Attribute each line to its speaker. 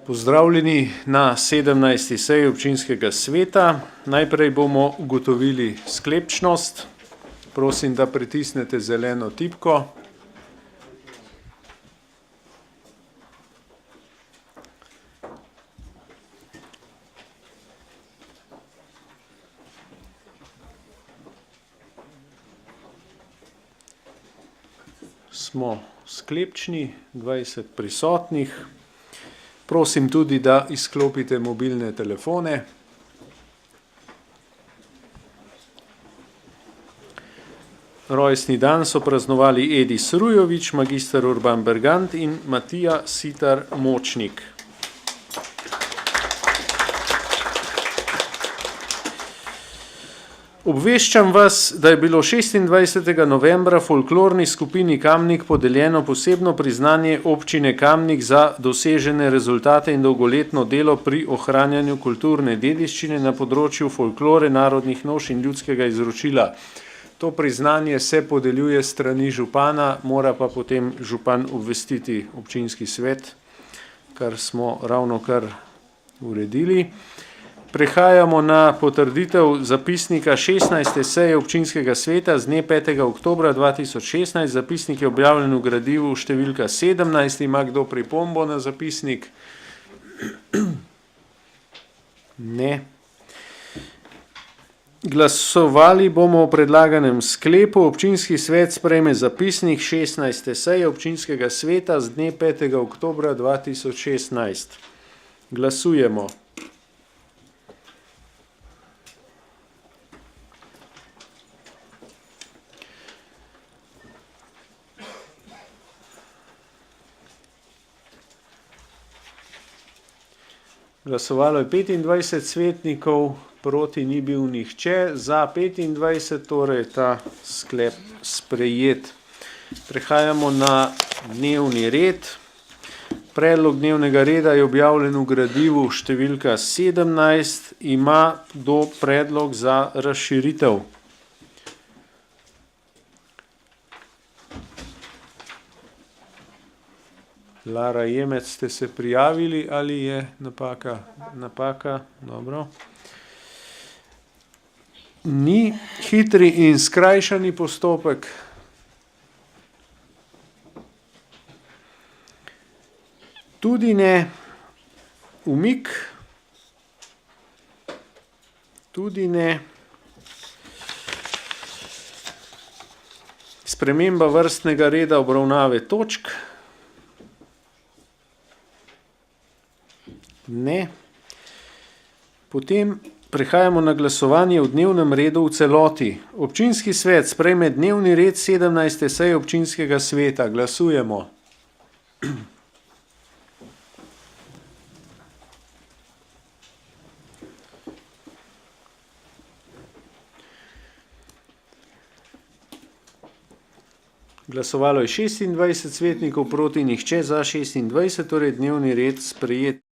Speaker 1: Pozdravljeni na 17. seji občinskega sveta. Najprej bomo ugotovili sklepčnost. Prosim, da pritisnete zeleno tipko. Smo sklepčni, 20 prisotnih. Prosim tudi, da izklopite mobilne telefone. Rojstni dan so praznovali Edi Srujovič, magister Urban Bergant in Matija Sitar Močnik. Obveščam vas, da je bilo 26. novembra folklorni skupini Kamnik podeljeno posebno priznanje občine Kamnik za dosežene rezultate in dolgoletno delo pri ohranjanju kulturne dediščine na področju folklore, narodnih noš in ljudskega izročila. To priznanje se podeljuje strani župana, mora pa potem župan obvestiti občinski svet, kar smo ravnokar uredili. Prehajamo na potrditev zapisnika 16. seje občinskega sveta z dne 5. oktobra 2016. Zapisnik je objavljen v gradivu številka 17. Ima kdo pripombo na zapisnik? Ne. Glasovali bomo o predlaganem sklepu. Občinski svet sprejme zapisnik 16. seje občinskega sveta z dne 5. oktobra 2016. Glasujemo. Glasovalo je 25 svetnikov, proti ni bil nihče, za 25, torej ta sklep sprejet. Prehajamo na dnevni red. Predlog dnevnega reda je objavljen v gradivu številka 17. Ima kdo predlog za razširitev? Lara Jemec, ste se prijavili ali je napaka? Napaka, dobro. Ni hitri in skrajšani postopek. Tudi ne umik. Tudi ne. Sprememba vrstnega reda obravnave točk. Ne. Potem prehajamo na glasovanje o dnevnem redu v celoti. Občinski svet sprejme dnevni red 17. seje občinskega sveta. Glasujemo. Glasovalo je 26 svetnikov, proti nihče, za 26, torej dnevni red sprejet.